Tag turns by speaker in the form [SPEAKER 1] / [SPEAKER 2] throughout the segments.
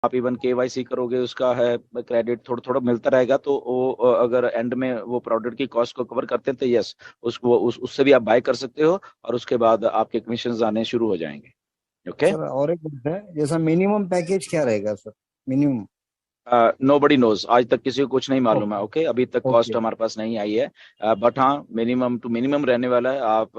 [SPEAKER 1] आप even KYC करोगे, उसका है क्रेडिट थोड़ा थोड़ा मिलता रहेगा। तो वो अगर एंड में वो प्रोडक्ट की कॉस्ट को कवर करते हैं तो यस, उसको उससे भी आप बाय कर सकते हो, और उसके बाद आपके कमीशन आने शुरू हो जाएंगे। ओके।
[SPEAKER 2] सर और एक बात है, जैसा मिनिमम पैकेज क्या रहेगा सर? मिनिमम।
[SPEAKER 1] नो बडी नोज, आज तक किसी को कुछ नहीं मालूम है।
[SPEAKER 2] ओके।
[SPEAKER 1] ओके, अभी तक कॉस्ट
[SPEAKER 2] ओके।
[SPEAKER 1] हमारे पास नहीं आई है। बट हाँ, मिनिमम टू मिनिमम रहने वाला है। आप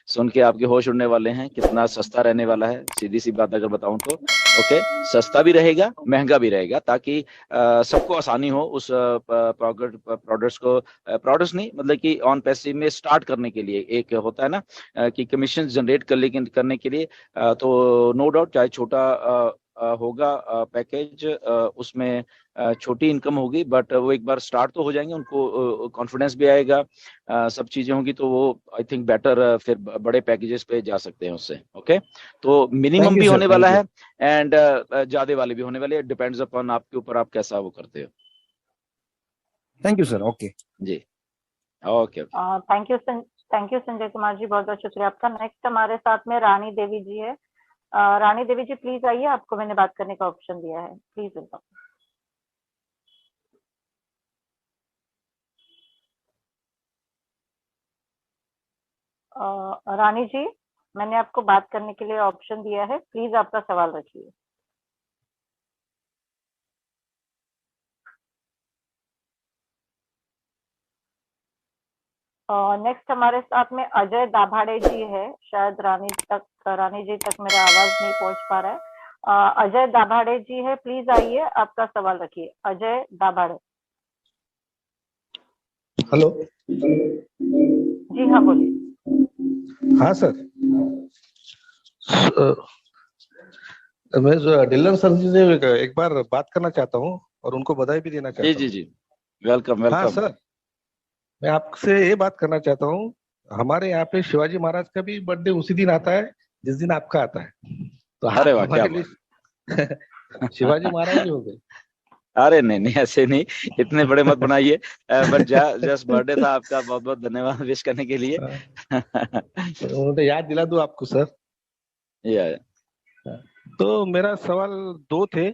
[SPEAKER 1] सुन के आपके होश उड़ने वाले हैं, कितना सस्ता रहने वाला है, सीधी सी बात अगर बताऊं तो। ओके, सस्ता भी रहेगा, महंगा भी रहेगा, ताकि सबको आसानी हो उस प्रोडक्ट्स को, प्रोडक्ट्स नहीं मतलब कि ऑन पैसिव में स्टार्ट करने के लिए। एक होता है ना कि कमीशन जनरेट करने के लिए। तो नो डाउट, चाहे छोटा होगा पैकेज, उसमें छोटी इनकम होगी, बट वो एक बार स्टार्ट तो हो जाएंगे, उनको कॉन्फिडेंस भी आएगा, सब चीजें होंगी, तो वो आई थिंक बेटर फिर बड़े पैकेजेस पे जा सकते हैं उससे। ओके, तो
[SPEAKER 2] थैंक
[SPEAKER 1] मिनिमम
[SPEAKER 2] यू
[SPEAKER 1] भी
[SPEAKER 2] सर,
[SPEAKER 1] होने वाला
[SPEAKER 2] थैंक यू।
[SPEAKER 1] है, एंड ज्यादा वाले भी होने वाले, डिपेंड्स अपॉन आपके ऊपर, आप कैसा वो करते हो।
[SPEAKER 2] Thank you sir. ओके।
[SPEAKER 1] जी, okay okay.
[SPEAKER 3] Thank you thank you Sanjay Kumar ji, बहुत बहुत शुक्रिया आपका। नेक्स्ट हमारे साथ में रानी देवी जी है। रानी देवी जी प्लीज आइए, आपको मैंने बात करने का ऑप्शन दिया है, प्लीज वेलकम। रानी जी, मैंने आपको बात करने के लिए ऑप्शन दिया है, प्लीज आपका सवाल रखिए। नेक्स्ट हमारे साथ में अजय दाभाड़े जी है। शायद रानी जी तक मेरा आवाज नहीं पहुंच पा रहा है। अजय दाभाड़े जी है, प्लीज आइए, आपका सवाल रखिए, अजय दाभाड़े।
[SPEAKER 4] हेलो।
[SPEAKER 3] जी हाँ, बोलिए।
[SPEAKER 4] हाँ सर। मैं डीलर सर जी से एक बार बात करना चाहता हूँ और उनको बधाई भी देना
[SPEAKER 1] जी
[SPEAKER 4] चाहता
[SPEAKER 1] जी
[SPEAKER 4] हूँ।
[SPEAKER 1] जी, वेलकम
[SPEAKER 4] हाँ
[SPEAKER 1] वेलकम।
[SPEAKER 4] सर, मैं आपसे ये बात करना चाहता हूँ, हमारे यहाँ पे शिवाजी महाराज का भी बर्थडे उसी दिन आता है जिस दिन आपका आता है, तो
[SPEAKER 1] अरे
[SPEAKER 4] आप
[SPEAKER 1] वाह, क्या
[SPEAKER 4] हमारे
[SPEAKER 1] बात।
[SPEAKER 4] लिए शिवाजी महाराज ही हो गए।
[SPEAKER 1] अरे नहीं नहीं, ऐसे नहीं, इतने बड़े मत बनाइए। बट जस्ट बर्थडे था आपका, बहुत बहुत धन्यवाद विश करने के लिए।
[SPEAKER 4] हाँ, तो उन्होंने याद दिला दूं आपको सर।
[SPEAKER 1] या
[SPEAKER 4] तो मेरा सवाल दो थे।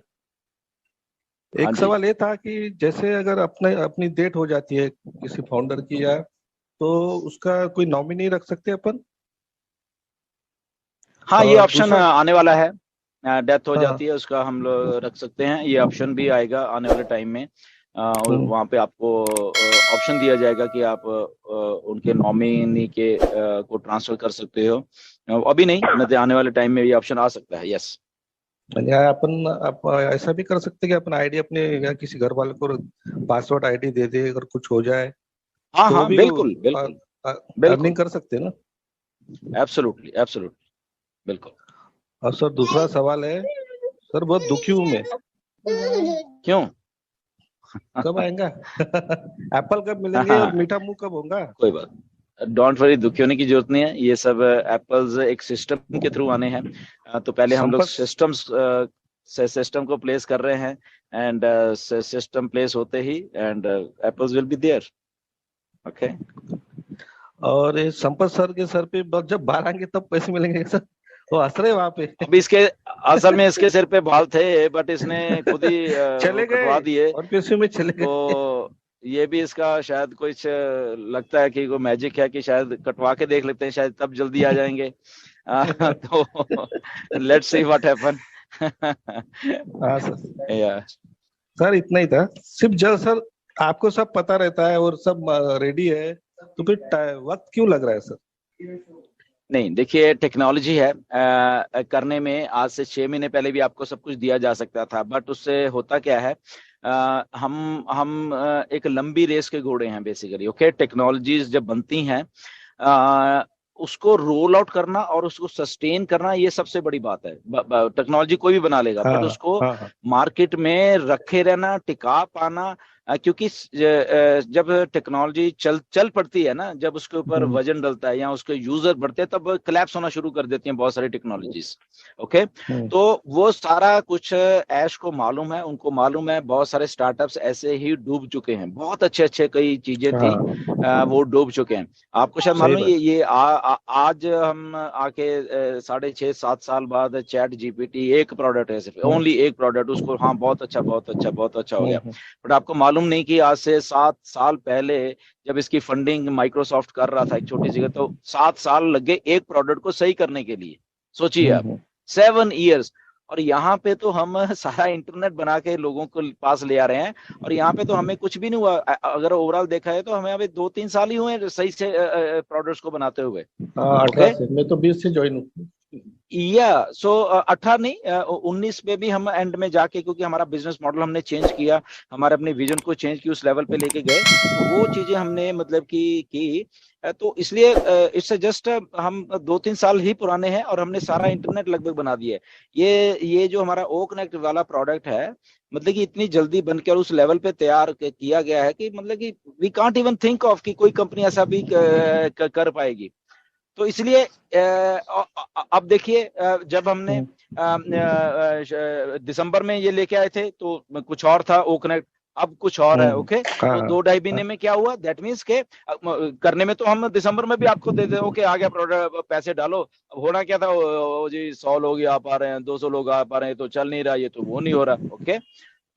[SPEAKER 1] हाँ
[SPEAKER 4] एक
[SPEAKER 1] जी।
[SPEAKER 4] सवाल ये था कि जैसे अगर अपने अपनी डेट हो जाती है किसी फाउंडर की, या तो उसका कोई नॉमिनी रख सकते हैं अपन।
[SPEAKER 1] हाँ, ये
[SPEAKER 4] और
[SPEAKER 1] ऑप्शन
[SPEAKER 4] दूसरा,
[SPEAKER 1] आने वाला है। डेथ हो
[SPEAKER 4] हाँ,
[SPEAKER 1] जाती है उसका, हम लोग रख सकते हैं, ये ऑप्शन भी आएगा आने वाले टाइम में। और
[SPEAKER 4] हम्म,
[SPEAKER 1] वहाँ पे आपको ऑप्शन दिया जाएगा कि आप उनके नॉमिनी के को ट्रांसफर कर सकते हो। अभी नहीं, मतलब आने वाले टाइम में ये ऑप्शन आ सकता है। यस।
[SPEAKER 4] या अपन आप ऐसा भी कर सकते हैं कि अपन आईडी अपने या किसी घर वाले को पासवर्ड आईडी दे दे, अगर कुछ हो जाए
[SPEAKER 1] हाँ
[SPEAKER 4] तो
[SPEAKER 1] हाँ,
[SPEAKER 4] भी
[SPEAKER 1] बिल्कुल बिल्कुल
[SPEAKER 4] अर्निंग
[SPEAKER 1] बिल्कुल,
[SPEAKER 4] कर सकते हैं ना।
[SPEAKER 1] एब्सोल्युटली एब्सोल्युटली, बिल्कुल।
[SPEAKER 4] और सर दूसरा सवाल है, सर बहुत दुखी हूं मैं।
[SPEAKER 1] क्यों?
[SPEAKER 4] कब आएगा एप्पल कब मिलेंगे और मीठा मुंह कब होगा?
[SPEAKER 1] कोई बात, डोंट वरी, दुखी होने की जरूरत नहीं है। ये सब एप्पल्स एक सिस्टम के थ्रू आने हैं। तो पहले हम लोग
[SPEAKER 4] संपर्क।
[SPEAKER 1] सिस्टम को प्लेस कर रहे हैं, एंड सिस्टम प्लेस होते ही and apples will be there. Okay.
[SPEAKER 4] और ये संपत सर के सर पे जब बाहर आएंगे तब पैसे मिलेंगे सर? वो हंस रहे वहां पे
[SPEAKER 1] अब इसके, असल में इसके सिर पे बाल थे, बट इसने खुद ही वो
[SPEAKER 4] चले
[SPEAKER 1] कटवा
[SPEAKER 4] गए
[SPEAKER 1] दिए।
[SPEAKER 4] और पैसे में चले गए।
[SPEAKER 1] तो ये भी इसका शायद कुछ लगता है कि वो मैजिक है, कि शायद कटवा के देख लेते हैं, शायद तब जल्दी आ जाएंगे। तो लेट्स सी व्हाट हैपन।
[SPEAKER 4] हाँ सर।
[SPEAKER 1] या
[SPEAKER 4] सर इतना ही था सिर्फ, जब सर आपको सब पता रहता है और सब रेडी है, तो फिर वक्त क्यों लग रहा है सर?
[SPEAKER 1] नहीं, देखिए, टेक्नोलॉजी है, करने में आज से 6 महीने पहले भी आपको सब कुछ दिया जा सकता था, बट उससे होता क्या है, हम एक लंबी रेस के घोड़े हैं बेसिकली। ओके, टेक्नोलॉजीज जब बनती हैं, उसको रोल आउट करना और उसको सस्टेन करना, ये सबसे बड़ी बात है। टेक्नोलॉजी कोई भी बना लेगा,
[SPEAKER 4] हाँ
[SPEAKER 1] बट उसको
[SPEAKER 4] हाँ हाँ।
[SPEAKER 1] मार्केट में रखे रहना, टिका पाना, क्योंकि जब टेक्नोलॉजी चल पड़ती है ना, जब उसके ऊपर वजन डलता है या उसके यूजर बढ़ते हैं, तब क्लैप्स होना शुरू कर देती हैं बहुत सारी टेक्नोलॉजीज। ओके, तो वो सारा कुछ ऐश को मालूम है, उनको मालूम है, बहुत सारे स्टार्टअप्स ऐसे ही डूब चुके हैं, बहुत अच्छे अच्छे कई चीजें थी वो डूब चुके हैं। आपको शायद मालूम है ये आज हम आके 6.5-7 साल बाद चैट जीपीटी एक प्रोडक्ट है, सिर्फ ओनली एक प्रोडक्ट, उसको हाँ बहुत अच्छा बहुत अच्छा बहुत अच्छा हो गया। बट आपको मालूम नहीं कि आज से 7 साल पहले जब इसकी फंडिंग माइक्रोसॉफ्ट कर रहा था एक छोटी सी, तो 7 साल लगे एक प्रोडक्ट को सही करने के लिए, सोचिए आप, 7 इयर्स। और यहाँ पे तो हम सारा इंटरनेट बना के लोगों को पास ले आ रहे हैं, और यहाँ पे तो हमें कुछ भी नहीं हुआ। अगर ओवरऑल देखा है तो हमें अभी 2-3 साल ही हुए सही से प्रोडक्ट्स को बनाते हुए।
[SPEAKER 4] 18 से, मैं तो 20 से ज्वाइन हूँ।
[SPEAKER 1] या सो 18 नहीं 19 में भी हम एंड में जाके, क्योंकि हमारा बिजनेस मॉडल हमने चेंज किया, हमारे अपने विजन को चेंज किया, उस लेवल पे लेके गए, तो वो चीजें हमने मतलब की तो इसलिए इससे जस्ट हम 2-3 साल ही पुराने हैं और हमने सारा इंटरनेट लगभग बना दिया है। ये जो हमारा ओ कनेक्ट वाला प्रोडक्ट है, मतलब कि इतनी जल्दी बनकर उस लेवल पे तैयार किया गया है कि मतलब कि we can't even think of कि कोई कंपनी ऐसा भी कर पाएगी। तो इसलिए अब देखिए, जब हमने दिसंबर में ये लेके आए थे तो कुछ और था ओ कनेक्ट, अब कुछ और है। ओके, तो 2-2.5 महीने में क्या हुआ, दैट मीन्स के करने में तो हम दिसंबर में भी आपको दे दे, ओके आ गया प्रोडक्ट, पैसे डालो। अब होना क्या था, ओ जी 100 लोग आ पा रहे हैं, 200 लोग आ पा रहे हैं, तो चल नहीं रहा, ये तो वो नहीं हो रहा। ओके,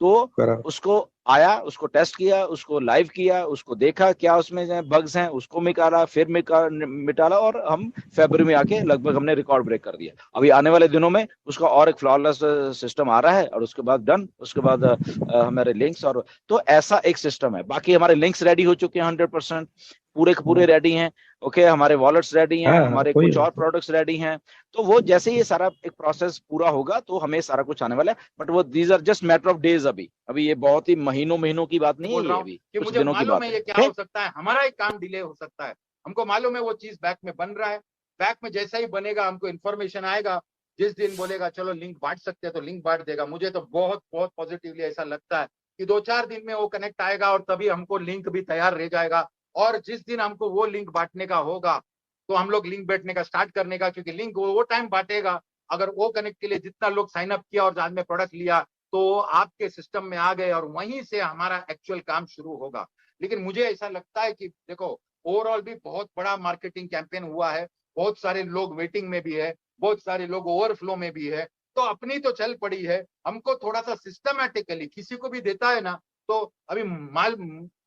[SPEAKER 1] तो उसको आया, उसको टेस्ट किया, उसको लाइव किया, उसको देखा क्या उसमें बग्स हैं, उसको निकाला, फिर मिटाला, और हम फरवरी में आके लगभग हमने रिकॉर्ड ब्रेक कर दिया। अभी आने वाले दिनों में उसका और एक फ्लॉलेस सिस्टम आ रहा है, और उसके बाद डन, उसके बाद हमारे लिंक्स, और तो ऐसा एक सिस्टम है। बाकी हमारे लिंक्स रेडी हो चुके हैं 100%, पूरे के पूरे रेडी हैं। ओके, हमारे वॉलेट्स रेडी हैं, हमारे कुछ और प्रोडक्ट्स रेडी हैं। तो वो जैसे ये सारा एक प्रोसेस पूरा होगा तो हमें सारा कुछ आने वाला है, बट वो these are just matter of days. अभी ये बहुत ही महीनों की बात नहीं है, ये अभी कुछ दिनों की बात है।
[SPEAKER 5] ये क्या हो सकता है, हमारा एक काम डिले हो सकता है, हमको मालूम है वो चीज बैक में बन रहा है, बैक में जैसा ही बनेगा हमको इन्फॉर्मेशन आएगा, जिस दिन बोलेगा चलो लिंक बांट सकते हैं तो लिंक बांट देगा। मुझे तो बहुत बहुत पॉजिटिवली ऐसा लगता है कि 2-4 दिन में वो कनेक्ट आएगा और तभी हमको लिंक भी तैयार रह जाएगा। और जिस दिन हमको वो लिंक बांटने का होगा तो हम लोग लिंक बांटने का स्टार्ट करने का, क्योंकि लिंक वो टाइम बांटेगा अगर वो कनेक्ट के लिए जितना लोग साइन अप किया और बाद में प्रोडक्ट लिया तो आपके सिस्टम में आ गए और वहीं से हमारा एक्चुअल काम शुरू होगा। लेकिन मुझे ऐसा लगता है कि देखो ओवरऑल भी बहुत बड़ा मार्केटिंग कैंपेन हुआ है, बहुत सारे लोग वेटिंग में भी है, बहुत सारे लोग ओवरफ्लो में भी है, तो अपनी तो चल पड़ी है। हमको थोड़ा सा सिस्टमैटिकली किसी को भी देता है ना, तो अभी माल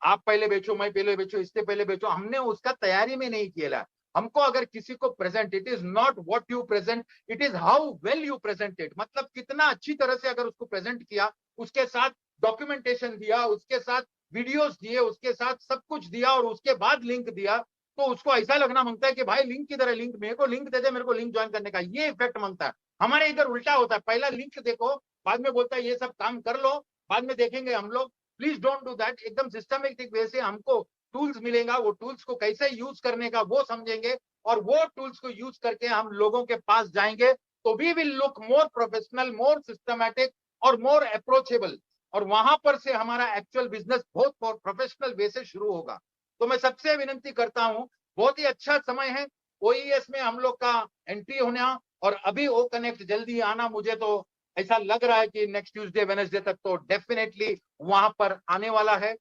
[SPEAKER 5] आप पहले बेचो, मैं पहले बेचो, इससे पहले बेचो, हमने उसका तैयारी में नहीं किया। हमको अगर किसी को present, it is not what you present, it is how well you present it. मतलब कितना अच्छी तरह से अगर उसको प्रेजेंट किया, उसके साथ डॉक्यूमेंटेशन दिया, उसके साथ वीडियोस दिए, उसके साथ सब कुछ दिया और उसके बाद लिंक दिया, तो उसको ऐसा लगना मांगता है कि भाई लिंक किधर है, लिंक मेरे को लिंक दे दे, मेरे को लिंक ज्वाइन करने का, ये इफेक्ट मांगता है। हमारे इधर उल्टा होता है, पहला लिंक देखो, बाद में बोलता है ये सब काम कर लो, बाद में देखेंगे हम लोग। Please don't do that. एकदम सिस्टमेटिक वे से हमको टूल्स मिलेगा, वो टूल्स को कैसे यूज करने का वो समझेंगे, और वो टूल्स को यूज करके हम लोगों के पास जाएंगे, तो we will look more professional, more systematic और मोर अप्रोचेबल, और वहां पर से हमारा एक्चुअल बिजनेस बहुत प्रोफेशनल वे से शुरू होगा। तो मैं सबसे विनती करता हूं, बहुत ही अच्छा समय है ओईएस में हम लोग का एंट्री होना, और अभी ओ कनेक्ट जल्दी आना। मुझे तो ऐसा लग रहा है कि नेक्स्ट ट्यूसडे वेडनेसडे तक तो डेफिनेटली वहां पर आने वाला है।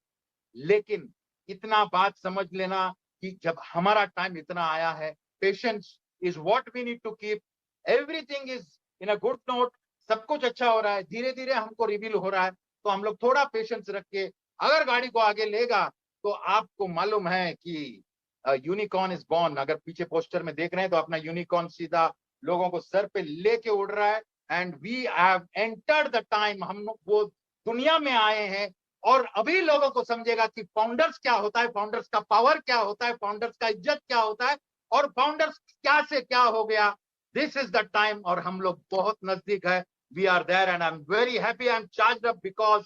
[SPEAKER 5] लेकिन इतना बात समझ लेना कि जब हमारा टाइम इतना आया है, patience is what we need to keep. Everything is in a good note, सब कुछ अच्छा हो रहा है, धीरे धीरे हमको रिवील हो रहा है, तो हम लोग थोड़ा पेशेंस रख के अगर गाड़ी को आगे लेगा तो आपको मालूम है कि यूनिकॉर्न इज बॉर्न। अगर पीछे पोस्टर में देख रहे हैं तो अपना यूनिकॉर्न सीधा लोगों को सर पे लेके उड़ रहा है, and we have entered the time. हम लोग वो दुनिया में आए हैं, और अभी लोगों को समझेगा कि फाउंडर्स क्या होता है, फाउंडर्स का पावर क्या होता है, फाउंडर्स का इज्जत क्या होता है, और फाउंडर्स क्या से क्या हो गया। दिस इज द टाइम, और हम लोग बहुत नजदीक है। We are there and I am very happy, I am charged up, because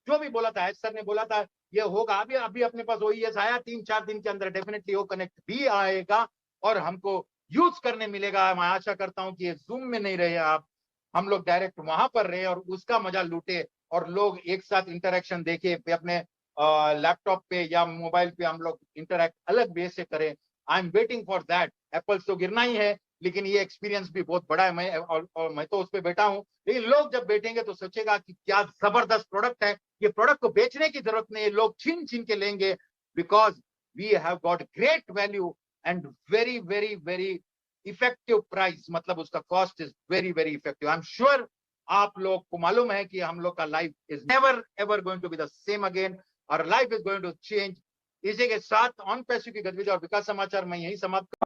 [SPEAKER 5] जो भी बोला था, सर ने बोला था ये होगा। अभी अपने पास ओईएस आया, 3-4 दिन के अंदर डेफिनेटली वो कनेक्ट भी आएगा और हमको यूज करने मिलेगा। मैं आशा करता हूं कि ये जूम में नहीं रहे आप, हम लोग डायरेक्ट वहां पर रहे और उसका मजा लूटे, और लोग एक साथ इंटरेक्शन देखे, अपने लैपटॉप पे या मोबाइल पे हम लोग इंटरैक्ट अलग वे से करें। I am waiting for that. Apples तो गिरना ही है, लेकिन ये एक्सपीरियंस भी बहुत बड़ा है। और मैं तो उस पर बैठा हूँ, लेकिन लोग जब बैठेंगे तो सोचेगा कि क्या जबरदस्त प्रोडक्ट है। ये प्रोडक्ट को बेचने की जरूरत नहीं है, लोग छीन छीन के लेंगे, because we have got great value and very very very effective price. मतलब उसका cost is very very effective. I am sure आप लोग को मालूम है कि हम लोग का life is never ever going to be the same again, और life is going to change. इसी के साथ ऑन पैसिव की गतिविधि और विकास समाचार मैं यही समाप्त